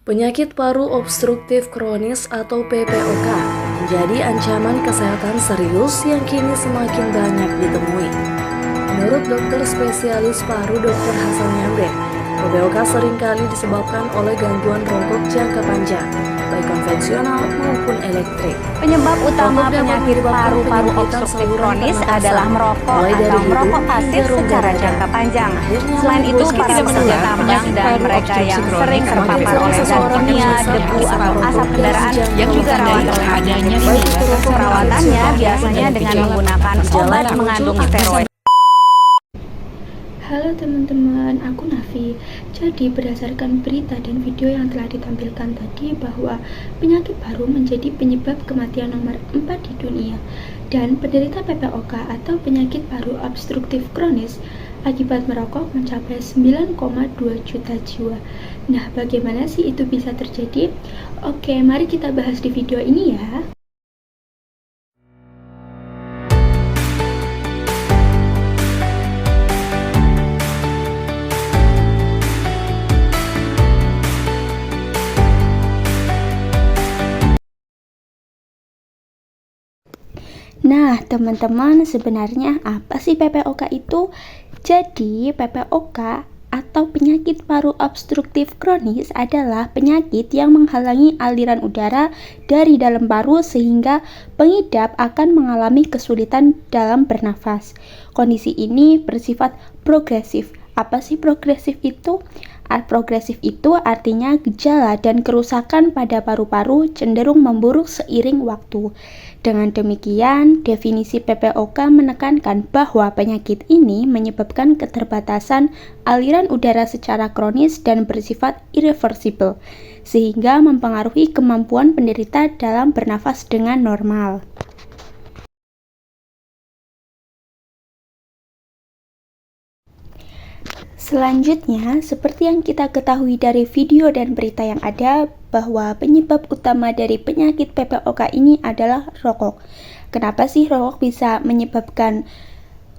Penyakit paru obstruktif kronis atau PPOK menjadi ancaman kesehatan serius yang kini semakin banyak ditemui. Menurut dokter spesialis paru Dr. Hasan Yamre, PPOK seringkali disebabkan oleh gangguan rokok jangka panjang, baik konvensional maupun elektrik. Penyebab utama penyakit paru-paru obstruktif kronis adalah merokok atau merokok pasif secara jangka panjang. Selain itu, para pekerja tambang dan mereka yang sering terpapar oleh zat kimia, debu, atau asap kendaraan yang juga rawan terhadap perawatannya biasanya dengan menggunakan obat mengandung steroid. Halo teman-teman, aku Nafi. Jadi berdasarkan berita dan video yang telah ditampilkan tadi bahwa penyakit paru menjadi penyebab kematian nomor 4 di dunia, dan penderita PPOK atau penyakit paru obstruktif kronis akibat merokok mencapai 9,2 juta jiwa. Nah, bagaimana sih itu bisa terjadi? Oke, mari kita bahas di video ini ya. Nah, teman-teman, sebenarnya apa sih PPOK itu? Jadi, PPOK atau penyakit paru obstruktif kronis adalah penyakit yang menghalangi aliran udara dari dalam paru sehingga pengidap akan mengalami kesulitan dalam bernafas. Kondisi ini bersifat progresif. Apa sih progresif itu? Progresif itu artinya gejala dan kerusakan pada paru-paru cenderung memburuk seiring waktu. Dengan demikian, definisi PPOK menekankan bahwa penyakit ini menyebabkan keterbatasan aliran udara secara kronis dan bersifat irreversibel, sehingga mempengaruhi kemampuan penderita dalam bernafas dengan normal. Selanjutnya, seperti yang kita ketahui dari video dan berita yang ada, bahwa penyebab utama dari penyakit PPOK ini adalah rokok. Kenapa sih rokok bisa menyebabkan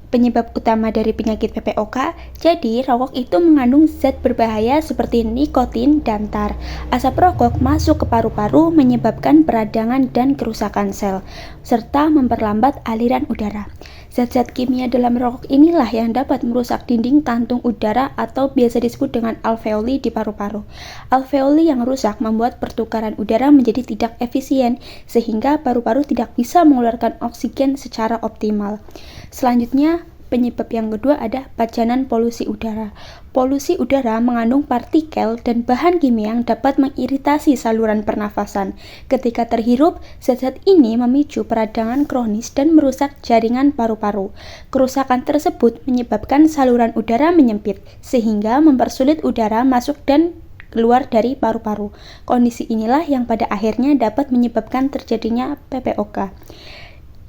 penyebab utama dari penyakit PPOK? Jadi, rokok itu mengandung zat berbahaya seperti nikotin dan tar. Asap rokok masuk ke paru-paru menyebabkan peradangan dan kerusakan sel, serta memperlambat aliran udara. Zat-zat kimia dalam rokok inilah yang dapat merusak dinding kantung udara atau biasa disebut dengan alveoli di paru-paru. Alveoli yang rusak membuat pertukaran udara menjadi tidak efisien, sehingga paru-paru tidak bisa mengeluarkan oksigen secara optimal. Selanjutnya, penyebab yang kedua ada pajanan polusi udara. Polusi udara mengandung partikel dan bahan kimia yang dapat mengiritasi saluran pernafasan. Ketika terhirup, zat-zat ini memicu peradangan kronis dan merusak jaringan paru-paru. Kerusakan tersebut menyebabkan saluran udara menyempit, sehingga mempersulit udara masuk dan keluar dari paru-paru. Kondisi inilah yang pada akhirnya dapat menyebabkan terjadinya PPOK.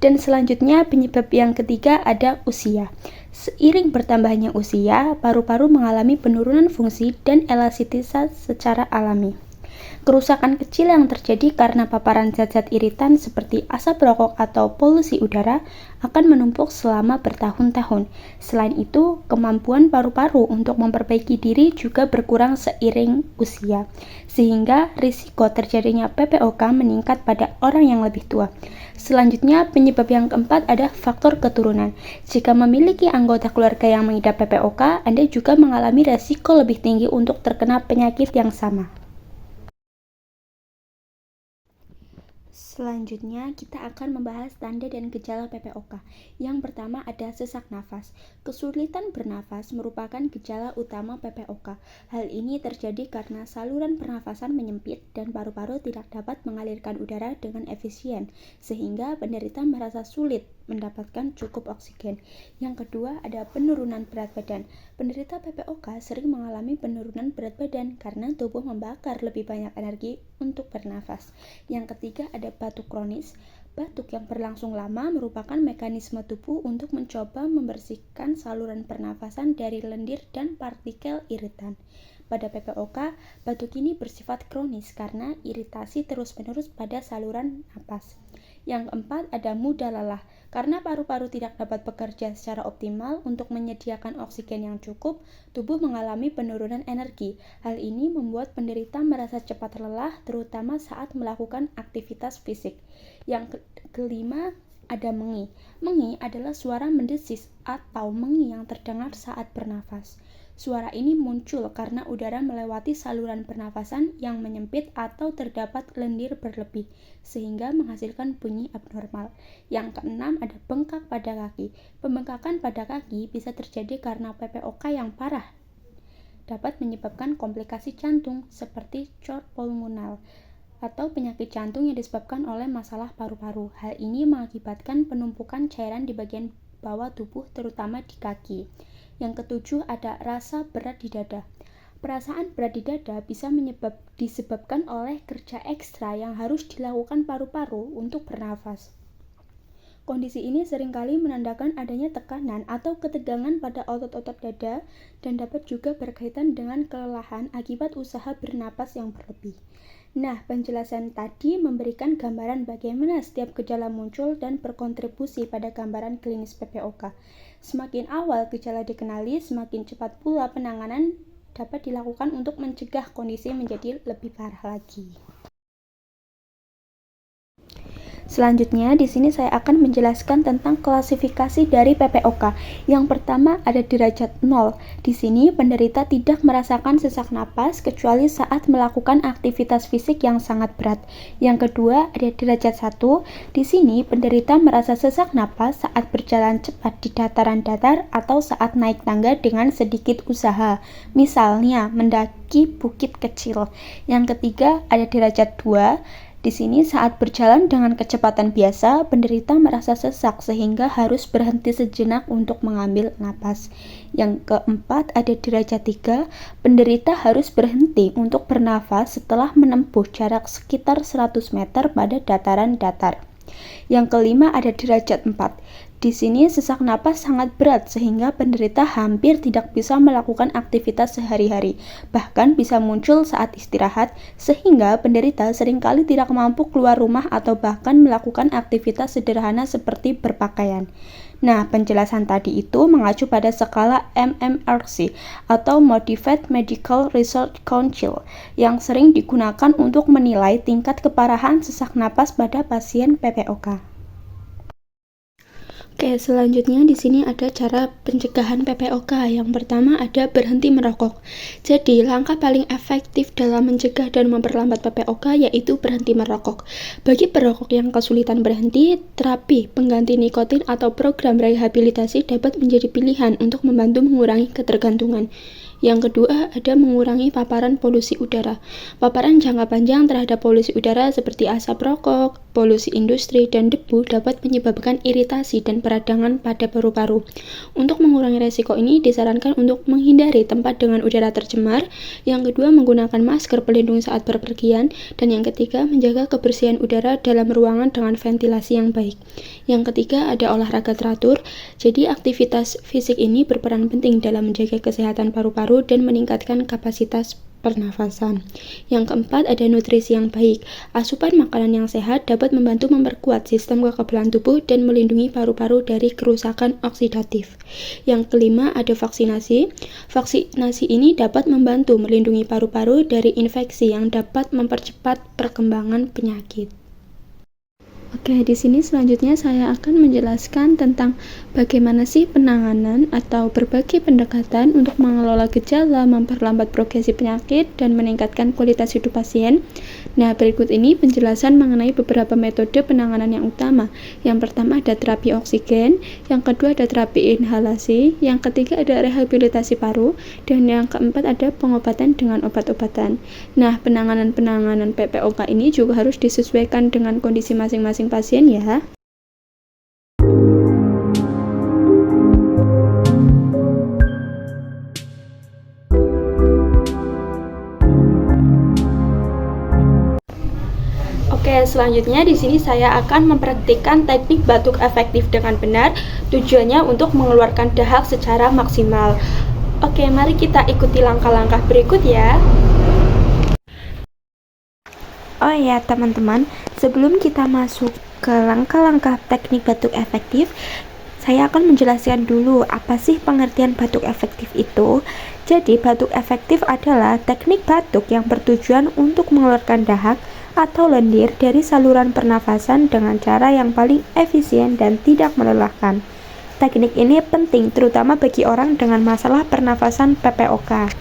Dan selanjutnya penyebab yang ketiga ada usia. Seiring bertambahnya usia, paru-paru mengalami penurunan fungsi dan elastisitas secara alami. Kerusakan kecil yang terjadi karena paparan zat-zat iritan seperti asap rokok atau polusi udara akan menumpuk selama bertahun-tahun. Selain itu, kemampuan paru-paru untuk memperbaiki diri juga berkurang seiring usia, sehingga risiko terjadinya PPOK meningkat pada orang yang lebih tua. Selanjutnya, penyebab yang keempat ada faktor keturunan. Jika memiliki anggota keluarga yang mengidap PPOK, Anda juga mengalami risiko lebih tinggi untuk terkena penyakit yang sama. Selanjutnya, kita akan membahas tanda dan gejala PPOK. Yang pertama ada sesak nafas. Kesulitan bernafas merupakan gejala utama PPOK. Hal ini terjadi karena saluran pernafasan menyempit dan paru-paru tidak dapat mengalirkan udara dengan efisien, sehingga penderita merasa sulit mendapatkan cukup oksigen. Yang kedua ada penurunan berat badan. Penderita PPOK sering mengalami penurunan berat badan karena tubuh membakar lebih banyak energi untuk bernafas. Yang ketiga ada batuk kronis. Batuk yang berlangsung lama merupakan mekanisme tubuh untuk mencoba membersihkan saluran pernafasan dari lendir dan partikel iritan. Pada PPOK, batuk ini bersifat kronis karena iritasi terus-menerus pada saluran napas. Yang keempat, ada mudah lelah. Karena paru-paru tidak dapat bekerja secara optimal untuk menyediakan oksigen yang cukup, tubuh mengalami penurunan energi. Hal ini membuat penderita merasa cepat lelah, terutama saat melakukan aktivitas fisik. Yang kelima, ada mengi. Mengi adalah suara mendesis atau mengi yang terdengar saat bernafas. Suara ini muncul karena udara melewati saluran pernafasan yang menyempit atau terdapat lendir berlebih, sehingga menghasilkan bunyi abnormal. Yang keenam, ada bengkak pada kaki. Pembengkakan pada kaki bisa terjadi karena PPOK yang parah. Dapat menyebabkan komplikasi jantung seperti cor pulmonal atau penyakit jantung yang disebabkan oleh masalah paru-paru. Hal ini mengakibatkan penumpukan cairan di bagian bawah tubuh, terutama di kaki. Yang ketujuh, ada rasa berat di dada. Perasaan berat di dada bisa disebabkan oleh kerja ekstra yang harus dilakukan paru-paru untuk bernafas. Kondisi ini seringkali menandakan adanya tekanan atau ketegangan pada otot-otot dada dan dapat juga berkaitan dengan kelelahan akibat usaha bernapas yang berlebih. Nah, penjelasan tadi memberikan gambaran bagaimana setiap gejala muncul dan berkontribusi pada gambaran klinis PPOK. Semakin awal gejala dikenali, semakin cepat pula penanganan dapat dilakukan untuk mencegah kondisi menjadi lebih parah lagi. Selanjutnya, di sini saya akan menjelaskan tentang klasifikasi dari PPOK. Yang pertama, ada derajat 0. Di sini, penderita tidak merasakan sesak napas kecuali saat melakukan aktivitas fisik yang sangat berat. Yang kedua, ada derajat 1. Di sini, penderita merasa sesak napas saat berjalan cepat di dataran datar atau saat naik tangga dengan sedikit usaha. Misalnya, mendaki bukit kecil. Yang ketiga, ada derajat 2. Di sini saat berjalan dengan kecepatan biasa, penderita merasa sesak sehingga harus berhenti sejenak untuk mengambil napas. Yang keempat, ada derajat 3, penderita harus berhenti untuk bernafas setelah menempuh jarak sekitar 100 meter pada dataran datar. Yang kelima, ada derajat 4. Di sini sesak napas sangat berat sehingga penderita hampir tidak bisa melakukan aktivitas sehari-hari, bahkan bisa muncul saat istirahat sehingga penderita seringkali tidak mampu keluar rumah atau bahkan melakukan aktivitas sederhana seperti berpakaian. Nah, penjelasan tadi itu mengacu pada skala MMRC atau Modified Medical Research Council yang sering digunakan untuk menilai tingkat keparahan sesak napas pada pasien PPOK. Oke, selanjutnya di sini ada cara pencegahan PPOK. Yang pertama ada berhenti merokok. Jadi, langkah paling efektif dalam mencegah dan memperlambat PPOK yaitu berhenti merokok. Bagi perokok yang kesulitan berhenti, terapi pengganti nikotin atau program rehabilitasi dapat menjadi pilihan untuk membantu mengurangi ketergantungan. Yang kedua, ada mengurangi paparan polusi udara. Paparan jangka panjang terhadap polusi udara seperti asap rokok, polusi industri, dan debu dapat menyebabkan iritasi dan peradangan pada paru-paru. Untuk mengurangi resiko ini, disarankan untuk menghindari tempat dengan udara tercemar. Yang kedua, menggunakan masker pelindung saat berpergian. Dan yang ketiga, menjaga kebersihan udara dalam ruangan dengan ventilasi yang baik. Yang ketiga, ada olahraga teratur. Jadi, aktivitas fisik ini berperan penting dalam menjaga kesehatan paru-paru dan meningkatkan kapasitas pernafasan. Yang keempat, ada nutrisi yang baik. Asupan makanan yang sehat dapat membantu memperkuat sistem kekebalan tubuh dan melindungi paru-paru dari kerusakan oksidatif. Yang kelima, ada vaksinasi. Vaksinasi ini dapat membantu melindungi paru-paru dari infeksi yang dapat mempercepat perkembangan penyakit. Oke, di sini selanjutnya saya akan menjelaskan tentang bagaimana sih penanganan atau berbagai pendekatan untuk mengelola gejala, memperlambat progresi penyakit, dan meningkatkan kualitas hidup pasien. Nah, berikut ini penjelasan mengenai beberapa metode penanganan yang utama. Yang pertama ada terapi oksigen, yang kedua ada terapi inhalasi, yang ketiga ada rehabilitasi paru, dan yang keempat ada pengobatan dengan obat-obatan. Nah, penanganan PPOK ini juga harus disesuaikan dengan kondisi masing-masing pasien ya. Oke, selanjutnya di sini saya akan mempraktikkan teknik batuk efektif dengan benar, tujuannya untuk mengeluarkan dahak secara maksimal. Oke, mari kita ikuti langkah-langkah berikut ya. Oh ya teman-teman, sebelum kita masuk ke langkah-langkah teknik batuk efektif, saya akan menjelaskan dulu apa sih pengertian batuk efektif itu. Jadi batuk efektif adalah teknik batuk yang bertujuan untuk mengeluarkan dahak atau lendir dari saluran pernafasan dengan cara yang paling efisien dan tidak melelahkan. Teknik ini penting terutama bagi orang dengan masalah pernafasan PPOK.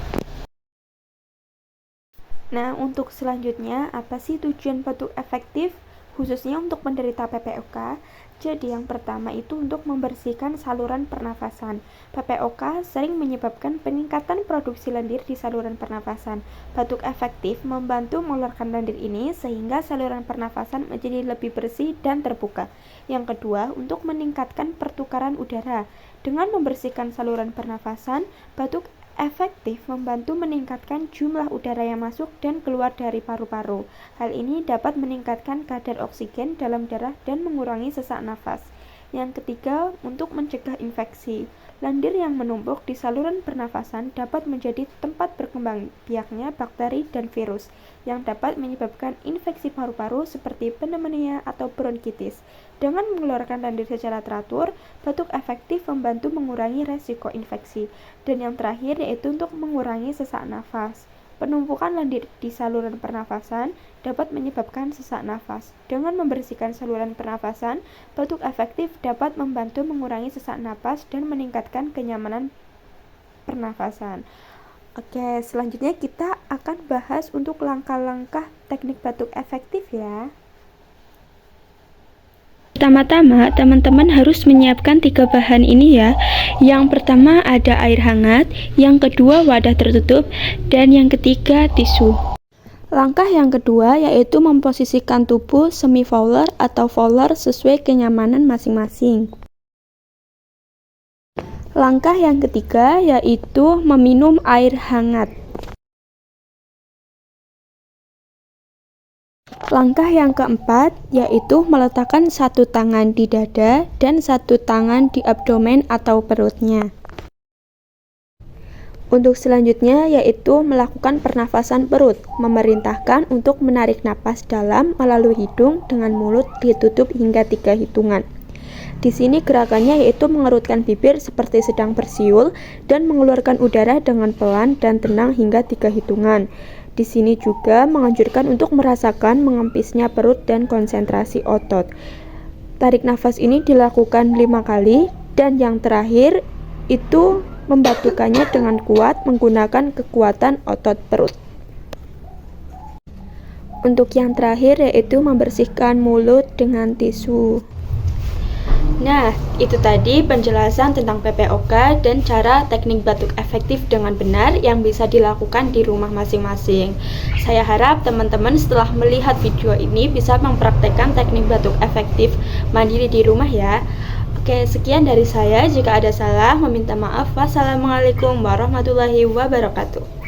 Nah, untuk selanjutnya, apa sih tujuan batuk efektif? Khususnya untuk penderita PPOK. Jadi yang pertama itu untuk membersihkan saluran pernafasan. PPOK sering menyebabkan peningkatan produksi lendir di saluran pernafasan. Batuk efektif membantu mengeluarkan lendir ini sehingga saluran pernafasan menjadi lebih bersih dan terbuka. Yang kedua, untuk meningkatkan pertukaran udara. Dengan membersihkan saluran pernafasan, batuk efektif membantu meningkatkan jumlah udara yang masuk dan keluar dari paru-paru. Hal ini dapat meningkatkan kadar oksigen dalam darah dan mengurangi sesak nafas. Yang ketiga, untuk mencegah infeksi. Lendir yang menumpuk di saluran pernafasan dapat menjadi tempat berkembang biaknya bakteri dan virus yang dapat menyebabkan infeksi paru-paru seperti pneumonia atau bronkitis. Dengan mengeluarkan lendir secara teratur, batuk efektif membantu mengurangi resiko infeksi. Dan yang terakhir yaitu untuk mengurangi sesak nafas. Penumpukan lendir di saluran pernafasan dapat menyebabkan sesak nafas. Dengan membersihkan saluran pernafasan, batuk efektif dapat membantu mengurangi sesak napas dan meningkatkan kenyamanan pernafasan. Oke, selanjutnya kita akan bahas untuk langkah-langkah teknik batuk efektif ya. Pertama-tama, teman-teman harus menyiapkan 3 bahan ini ya. Yang pertama ada air hangat, yang kedua wadah tertutup, dan yang ketiga tisu. Langkah yang kedua yaitu memposisikan tubuh semi-fowler atau fowler sesuai kenyamanan masing-masing. Langkah yang ketiga yaitu meminum air hangat. Langkah yang keempat yaitu meletakkan satu tangan di dada dan satu tangan di abdomen atau perutnya. Untuk selanjutnya yaitu melakukan pernafasan perut, memerintahkan untuk menarik napas dalam melalui hidung dengan mulut ditutup hingga 3 hitungan. Di sini gerakannya yaitu mengerutkan bibir seperti sedang bersiul dan mengeluarkan udara dengan pelan dan tenang hingga 3 hitungan. Di sini juga menganjurkan untuk merasakan mengempisnya perut dan konsentrasi otot. Tarik nafas ini dilakukan 5 kali dan yang terakhir itu membatukannya dengan kuat menggunakan kekuatan otot perut. Untuk yang terakhir yaitu membersihkan mulut dengan tisu. Nah, itu tadi penjelasan tentang PPOK dan cara teknik batuk efektif dengan benar yang bisa dilakukan di rumah masing-masing. Saya harap teman-teman setelah melihat video ini bisa mempraktekkan teknik batuk efektif mandiri di rumah ya. Oke, sekian dari saya. Jika ada salah, meminta maaf. Wassalamualaikum warahmatullahi wabarakatuh.